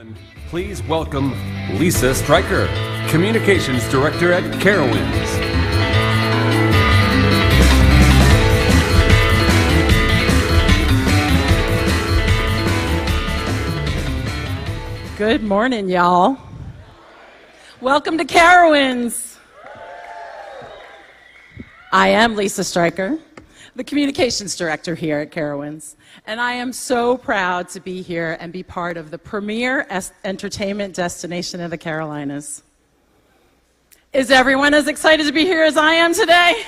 gentlemen, please welcome Lisa Stryker, Communications Director at Carowinds. Good morning, y'all. Welcome to Carowinds. I am Lisa Stryker, the Communications Director here at Carowinds, and I am so proud to be here and be part of the premier entertainment destination of the Carolinas. Is everyone as excited to be here as I am today?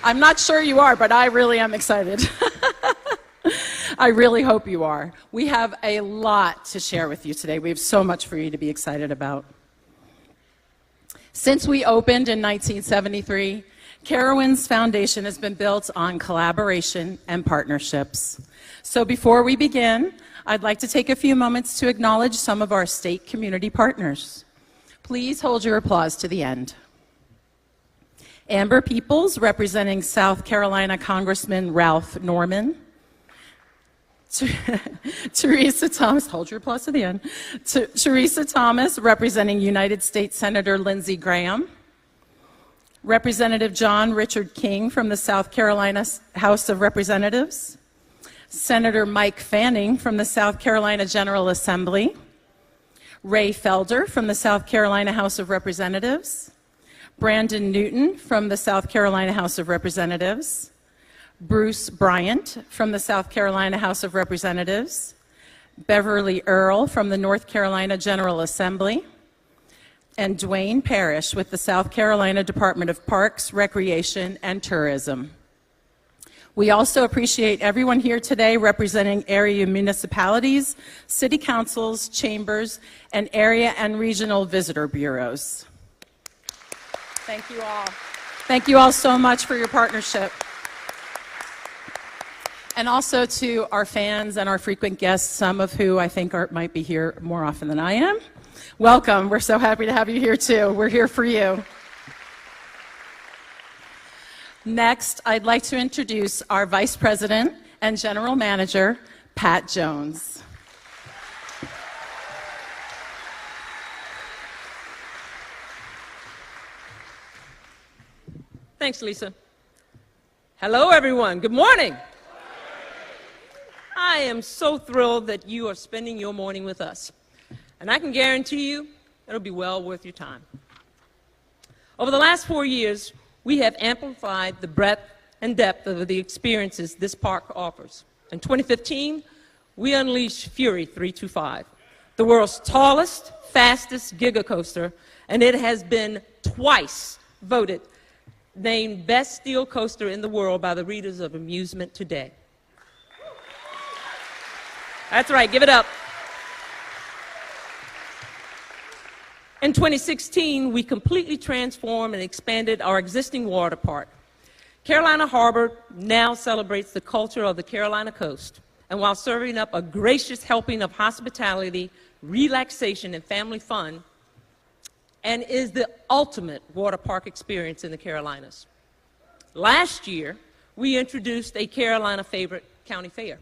I'm not sure you are, but I really am excited. I really hope you are. We have a lot to share with you today. We have so much for you to be excited about. Since we opened in 1973, Carowinds Foundation has been built on collaboration and partnerships. So before we begin, I'd like to take a few moments to acknowledge some of our state community partners. Please hold your applause to the end. Amber Peoples, representing South Carolina Congressman Ralph Norman. Teresa Thomas, hold your applause to the end. Teresa Thomas, representing United States Senator Lindsey Graham. Representative John Richard King from the South Carolina House of Representatives. Senator Mike Fanning from the South Carolina General Assembly. Ray Felder from the South Carolina House of Representatives. Brandon Newton from the South Carolina House of Representatives. Bruce Bryant from the South Carolina House of Representatives. Beverly Earl from the North Carolina General Assembly. And Dwayne Parrish with the South Carolina Department of Parks, Recreation, and Tourism. We also appreciate everyone here today representing area municipalities, city councils, chambers, and area and regional visitor bureaus. Thank you all. Thank you all so much for your partnership. And also to our fans and our frequent guests, some of who I think might be here more often than I am. Welcome. We're so happy to have you here too. We're here for you. Next, I'd like to introduce our Vice President and General Manager, Pat Jones. Thanks, Lisa. Hello, everyone. Good morning. I am so thrilled that you are spending your morning with us. And I can guarantee you it'll be well worth your time. Over the last 4 years, we have amplified the breadth and depth of the experiences this park offers. In 2015, we unleashed Fury 325, the world's tallest, fastest giga coaster, and it has been twice voted named Best Steel Coaster in the world by the readers of Amusement Today. That's right, give it up. In 2016, we completely transformed and expanded our existing water park. Carolina Harbor now celebrates the culture of the Carolina coast, and while serving up a gracious helping of hospitality, relaxation, and family fun, and is the ultimate water park experience in the Carolinas. Last year, we introduced a Carolina favorite county fair,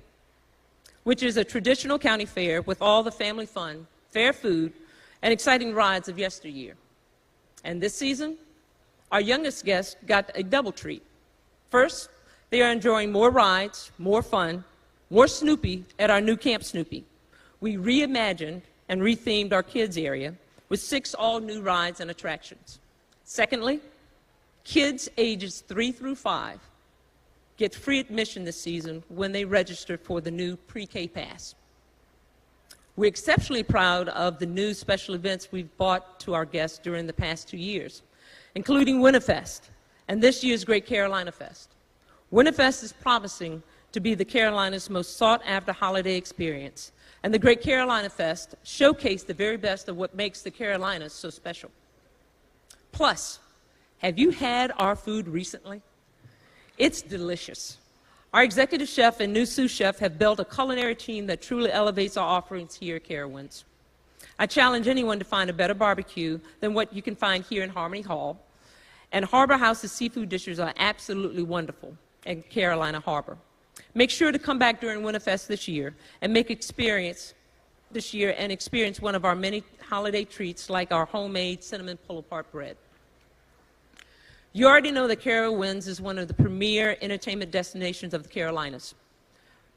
which is a traditional county fair with all the family fun, fair food, and exciting rides of yesteryear. And this season, our youngest guests got a double treat. First, they are enjoying more rides, more fun, more Snoopy at our new Camp Snoopy. We reimagined and rethemed our kids area with 6 all-new rides and attractions. Secondly, kids ages 3 through 5 get free admission this season when they register for the new pre-K pass. We're exceptionally proud of the new special events we've brought to our guests during the past 2 years, including Winterfest and this year's Great Carolina Fest. Winterfest is promising to be the Carolinas' most sought-after holiday experience, and the Great Carolina Fest showcased the very best of what makes the Carolinas so special. Plus, have you had our food recently? It's delicious. Our executive chef and new sous chef have built a culinary team that truly elevates our offerings here at Carowinds. I challenge anyone to find a better barbecue than what you can find here in Harmony Hall. And Harbor House's seafood dishes are absolutely wonderful in Carolina Harbor. Make sure to come back during Winterfest this year and make experience this year and experience one of our many holiday treats like our homemade cinnamon pull-apart bread. You already know that Carowinds is one of the premier entertainment destinations of the Carolinas.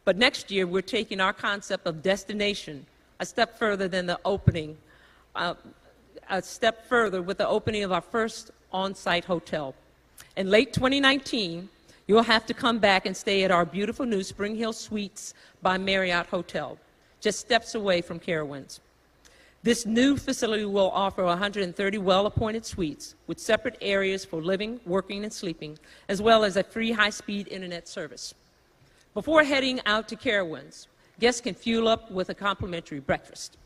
But next year, we're taking our concept of destination a step further than the opening, a step further with the opening of our first on-site hotel. In late 2019, you'll have to come back and stay at our beautiful new Spring Hill Suites by Marriott Hotel, just steps away from Carowinds. This new facility will offer 130 well-appointed suites with separate areas for living, working, and sleeping, as well as a free high-speed internet service. Before heading out to Carowinds, guests can fuel up with a complimentary breakfast.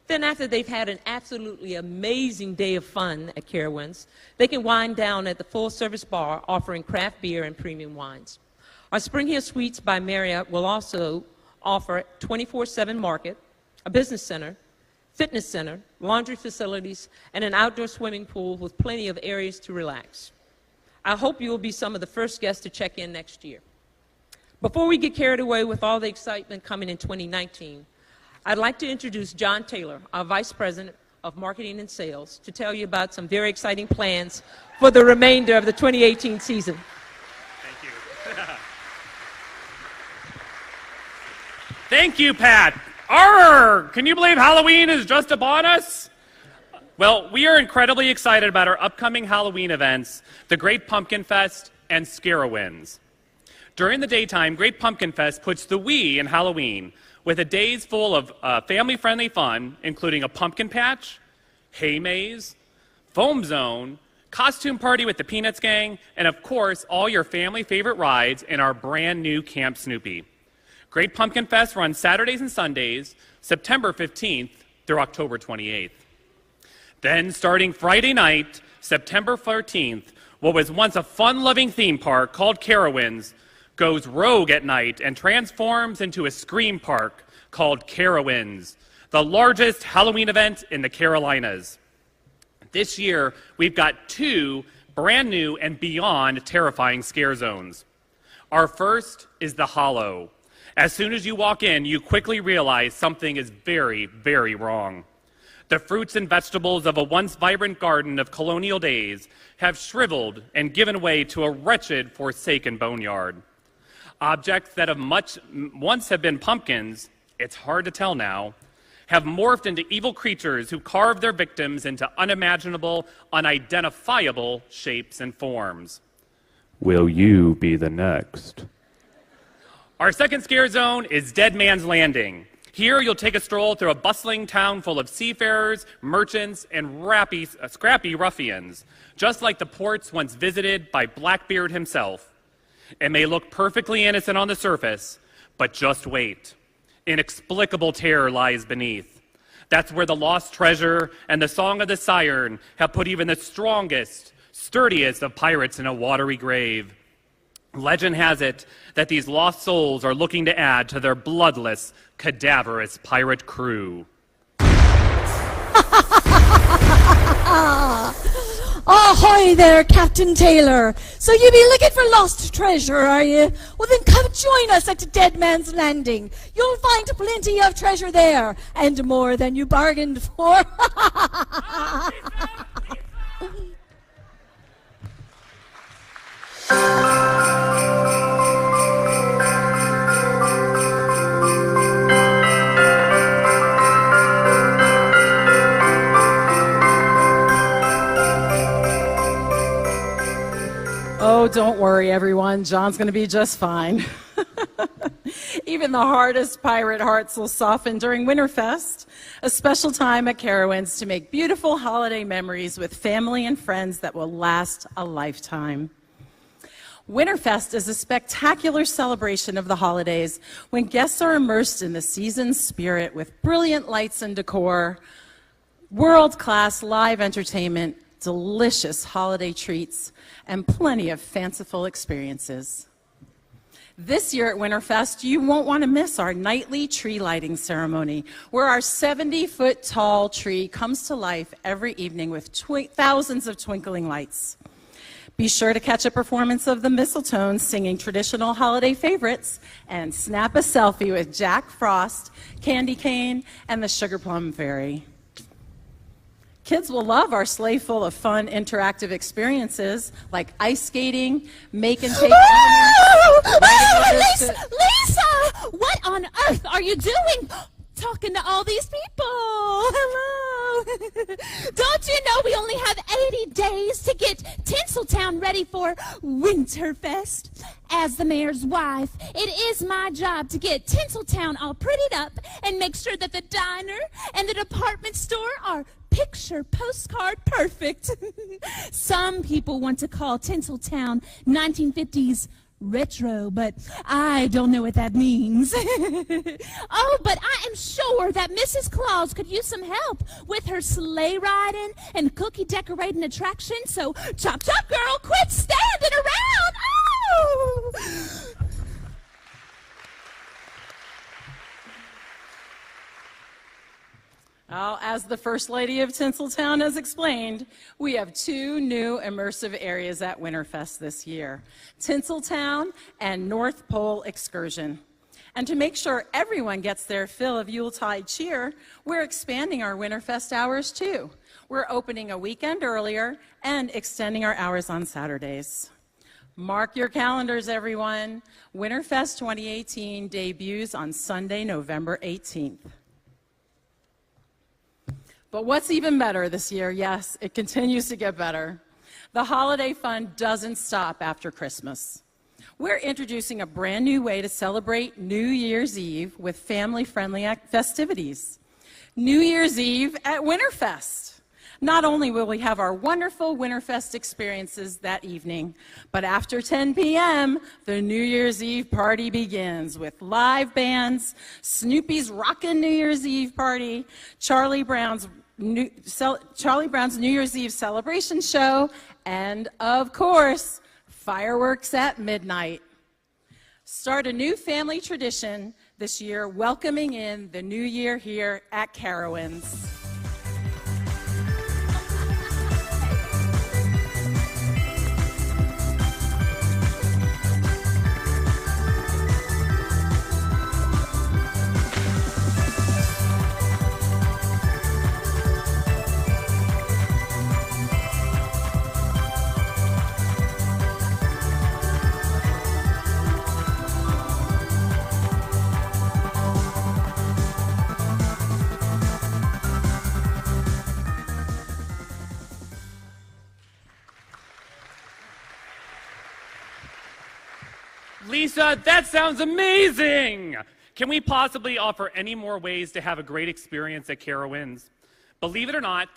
Then after they've had an absolutely amazing day of fun at Carowinds, they can wind down at the full-service bar offering craft beer and premium wines. Our Spring Hill Suites by Marriott will also offer 24/7 market, a business center, fitness center, laundry facilities, and an outdoor swimming pool with plenty of areas to relax. I hope you will be some of the first guests to check in next year. Before we get carried away with all the excitement coming in 2019, I'd like to introduce John Taylor, our Vice President of Marketing and Sales, to tell you about some very exciting plans for the remainder of the 2018 season. Thank you. Thank you, Pat. Arr! Can you believe Halloween is just upon us? Well, we are incredibly excited about our upcoming Halloween events, the Great Pumpkin Fest and Carowinds. During the daytime, Great Pumpkin Fest puts the we in Halloween with a days full of family-friendly fun, including a pumpkin patch, hay maze, foam zone, costume party with the Peanuts gang, and of course, all your family favorite rides in our brand new Camp Snoopy. Great Pumpkin Fest runs Saturdays and Sundays, September 15th through October 28th. Then, starting Friday night, September 13th, what was once a fun-loving theme park called Carowinds goes rogue at night and transforms into a scream park called Carowinds, the largest Halloween event in the Carolinas. This year, we've got 2 brand new and beyond terrifying scare zones. Our first is the Hollow. As soon as you walk in, you quickly realize something is very, very wrong. The fruits and vegetables of a once vibrant garden of colonial days have shriveled and given way to a wretched, forsaken boneyard. Objects that once have been pumpkins, it's hard to tell now, have morphed into evil creatures who carve their victims into unimaginable, unidentifiable shapes and forms. Will you be the next? Our second scare zone is Dead Man's Landing. Here you'll take a stroll through a bustling town full of seafarers, merchants, and scrappy ruffians, just like the ports once visited by Blackbeard himself. It may look perfectly innocent on the surface, but just wait. Inexplicable terror lies beneath. That's where the lost treasure and the song of the siren have put even the strongest, sturdiest of pirates in a watery grave. Legend has it that these lost souls are looking to add to their bloodless, cadaverous pirate crew. Ahoy there, Captain Taylor. So you be looking for lost treasure, are you? Well, then come join us at Dead Man's Landing. You'll find plenty of treasure there, and more than you bargained for. Oh, don't worry, everyone. John's going to be just fine. Even the hardest pirate hearts will soften during Winterfest, a special time at Carowinds to make beautiful holiday memories with family and friends that will last a lifetime. Winterfest is a spectacular celebration of the holidays when guests are immersed in the season's spirit with brilliant lights and decor, world-class live entertainment, delicious holiday treats, and plenty of fanciful experiences. This year at Winterfest, you won't want to miss our nightly tree lighting ceremony, where our 70-foot tall tree comes to life every evening with thousands of twinkling lights. Be sure to catch a performance of the Mistletones singing traditional holiday favorites and snap a selfie with Jack Frost, Candy Cane, and the Sugar Plum Fairy. Kids will love our sleigh full of fun, interactive experiences like ice skating, make and take. Lisa! What on earth are you doing? Talking to all these people. Hello. Don't you know we only have 80 days to get Tinseltown ready for Winterfest? As the mayor's wife, it is my job to get Tinseltown all prettied up and make sure that the diner and the department store are picture postcard perfect. Some people want to call Tinseltown 1950s retro, but I don't know what that means. Oh, but I am sure that Mrs. Claus could use some help with her sleigh riding and cookie decorating attraction, so chop chop girl, quit standing around. Oh! Well, as the First Lady of Tinseltown has explained, we have two new immersive areas at Winterfest this year, Tinseltown and North Pole Excursion. And to make sure everyone gets their fill of Yuletide cheer, we're expanding our Winterfest hours too. We're opening a weekend earlier and extending our hours on Saturdays. Mark your calendars, everyone. Winterfest 2018 debuts on Sunday, November 18th. But what's even better this year, yes, it continues to get better. The holiday fun doesn't stop after Christmas. We're introducing a brand new way to celebrate New Year's Eve with family-friendly festivities. New Year's Eve at Winterfest. Not only will we have our wonderful Winterfest experiences that evening, but after 10 p.m., the New Year's Eve party begins with live bands, Snoopy's Rockin' New Year's Eve Party, Charlie Brown's New Year's Eve celebration show, and of course, fireworks at midnight. Start a new family tradition this year, welcoming in the new year here at Carowinds. Lisa, that sounds amazing! Can we possibly offer any more ways to have a great experience at Carowinds? Believe it or not,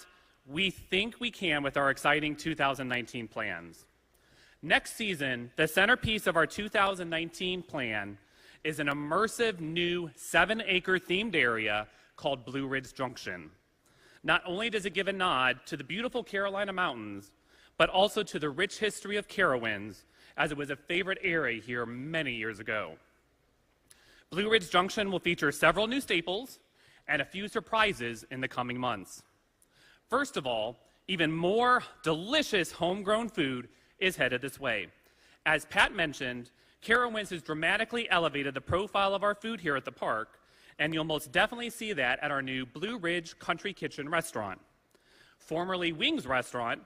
we think we can with our exciting 2019 plans. Next season, the centerpiece of our 2019 plan is an immersive new 7-acre themed area called Blue Ridge Junction. Not only does it give a nod to the beautiful Carolina mountains, but also to the rich history of Carowinds, as it was a favorite area here many years ago. Blue Ridge Junction will feature several new staples and a few surprises in the coming months. First of all, even more delicious homegrown food is headed this way. As Pat mentioned, Carowinds has dramatically elevated the profile of our food here at the park, and you'll most definitely see that at our new Blue Ridge Country Kitchen restaurant. Formerly Wings Restaurant,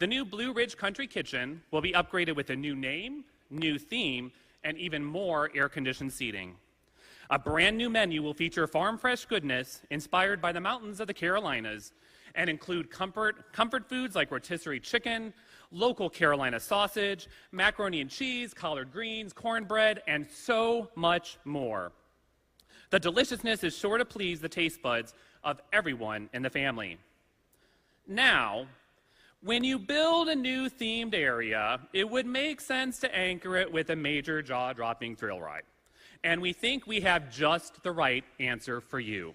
the new Blue Ridge Country Kitchen will be upgraded with a new name, new theme, and even more air-conditioned seating. A brand new menu will feature farm-fresh goodness inspired by the mountains of the Carolinas and include comfort foods like rotisserie chicken, local Carolina sausage, macaroni and cheese, collard greens, cornbread, and so much more. The deliciousness is sure to please the taste buds of everyone in the family. Now, when you build a new themed area, it would make sense to anchor it with a major jaw-dropping thrill ride. And we think we have just the right answer for you.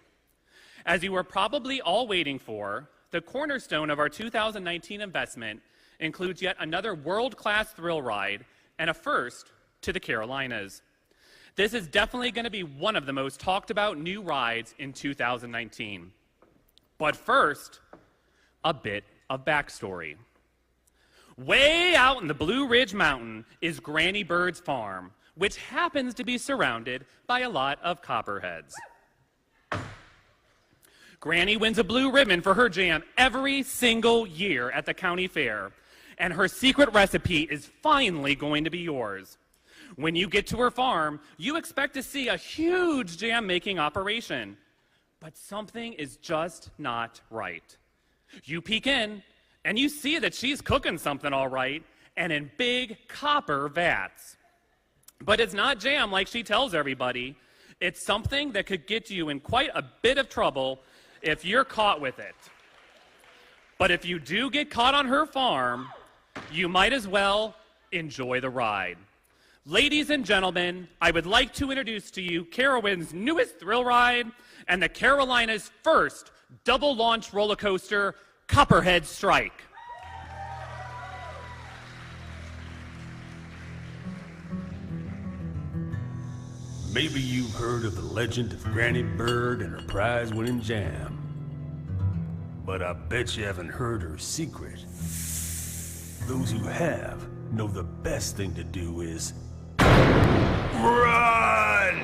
As you are probably all waiting for, the cornerstone of our 2019 investment includes yet another world-class thrill ride and a first to the Carolinas. This is definitely going to be one of the most talked about new rides in 2019. But first, a bit of backstory. Way out in the Blue Ridge Mountain is Granny Bird's farm, which happens to be surrounded by a lot of copperheads. Granny wins a blue ribbon for her jam every single year at the county fair, and her secret recipe is finally going to be yours. When you get to her farm, you expect to see a huge jam-making operation, but something is just not right. You peek in, and you see that she's cooking something all right, and in big copper vats. But it's not jam like she tells everybody. It's something that could get you in quite a bit of trouble if you're caught with it. But if you do get caught on her farm, you might as well enjoy the ride. Ladies and gentlemen, I would like to introduce to you Carowinds' newest thrill ride and the Carolina's first double launch roller coaster, CopperHead Strike. Maybe you've heard of the legend of Granny Bird and her prize-winning jam. But I bet you haven't heard her secret. Those who have know the best thing to do is run!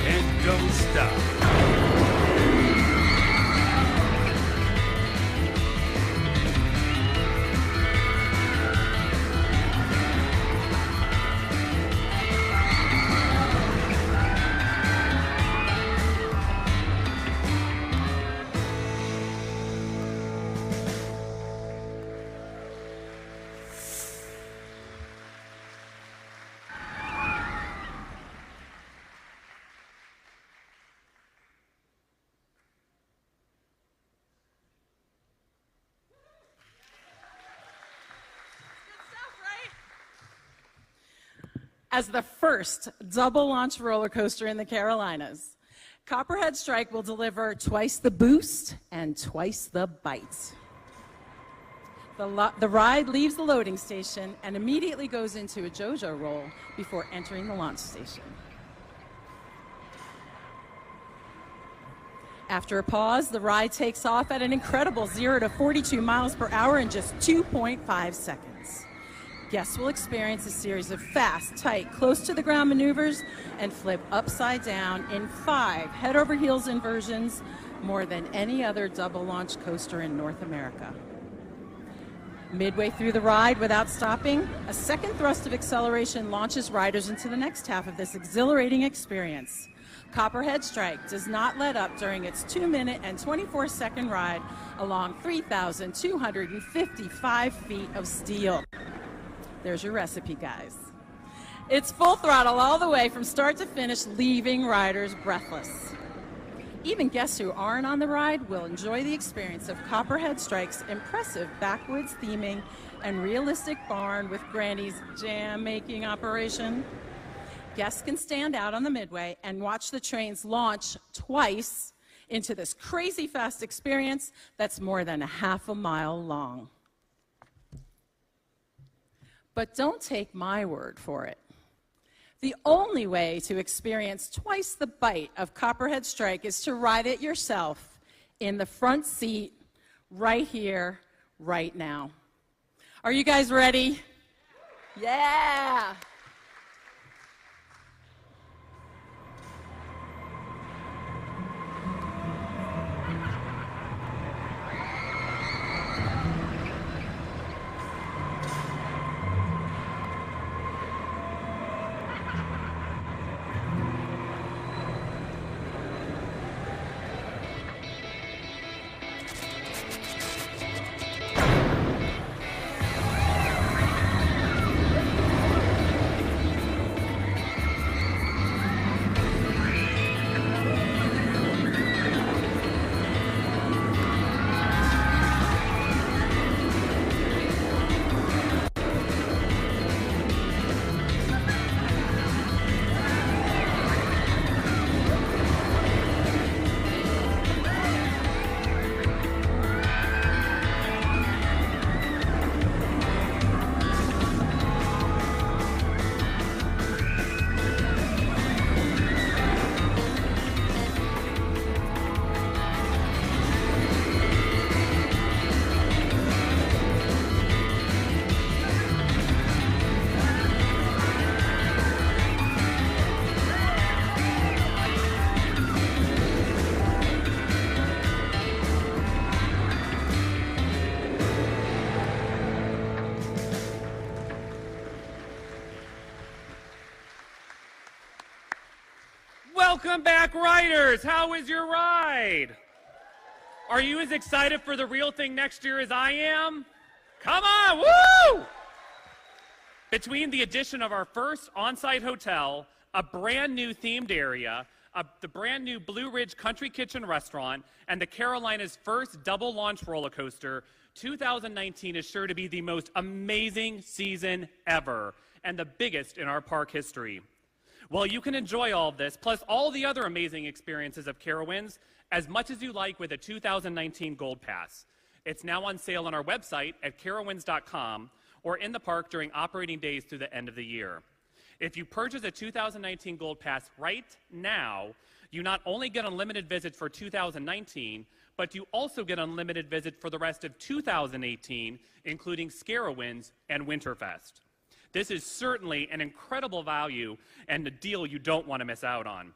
And don't stop. As the first double launch roller coaster in the Carolinas, CopperHead Strike will deliver twice the boost and twice the bite. The ride leaves the loading station and immediately goes into a JoJo roll before entering the launch station. After a pause, the ride takes off at an incredible 0 to 42 miles per hour in just 2.5 seconds. Guests will experience a series of fast, tight, close-to-the-ground maneuvers and flip upside down in 5 head-over-heels inversions, more than any other double-launch coaster in North America. Midway through the ride, without stopping, a second thrust of acceleration launches riders into the next half of this exhilarating experience. CopperHead Strike does not let up during its 2-minute and 24-second ride along 3,255 feet of steel. There's your recipe, guys. It's full throttle all the way from start to finish, leaving riders breathless. Even guests who aren't on the ride will enjoy the experience of CopperHead Strike's impressive backwoods theming and realistic barn with Granny's jam-making operation. Guests can stand out on the midway and watch the trains launch twice into this crazy fast experience that's more than a half a mile long. But don't take my word for it. The only way to experience twice the bite of CopperHead Strike is to ride it yourself in the front seat right here, right now. Are you guys ready? Yeah! Welcome back, riders. How was your ride? Are you as excited for the real thing next year as I am? Come on, woo! Between the addition of our first on-site hotel, a brand new themed area, the brand new Blue Ridge Country Kitchen restaurant, and the Carolina's first double launch roller coaster, 2019 is sure to be the most amazing season ever, and the biggest in our park history. Well, you can enjoy all of this, plus all the other amazing experiences of Carowinds, as much as you like with a 2019 Gold Pass. It's now on sale on our website at carowinds.com or in the park during operating days through the end of the year. If you purchase a 2019 Gold Pass right now, you not only get unlimited visits for 2019, but you also get unlimited visits for the rest of 2018, including Carowinds and Winterfest. This is certainly an incredible value and a deal you don't want to miss out on.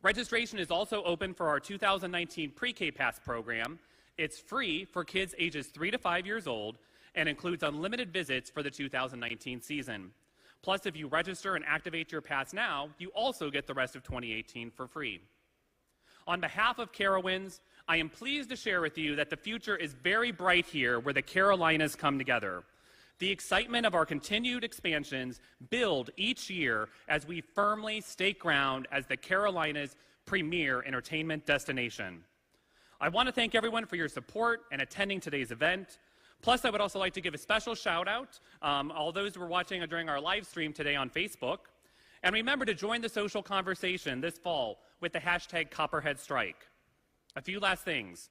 Registration is also open for our 2019 Pre-K Pass program. It's free for kids ages 3 to 5 years old and includes unlimited visits for the 2019 season. Plus, if you register and activate your pass now, you also get the rest of 2018 for free. On behalf of Carowinds, I am pleased to share with you that the future is very bright here where the Carolinas come together. The excitement of our continued expansions build each year as we firmly stake ground as the Carolinas' premier entertainment destination. I want to thank everyone for your support and attending today's event. Plus, I would also like to give a special shout out all those who were watching during our live stream today on Facebook. And remember to join the social conversation this fall with the hashtag CopperHead Strike. A few last things.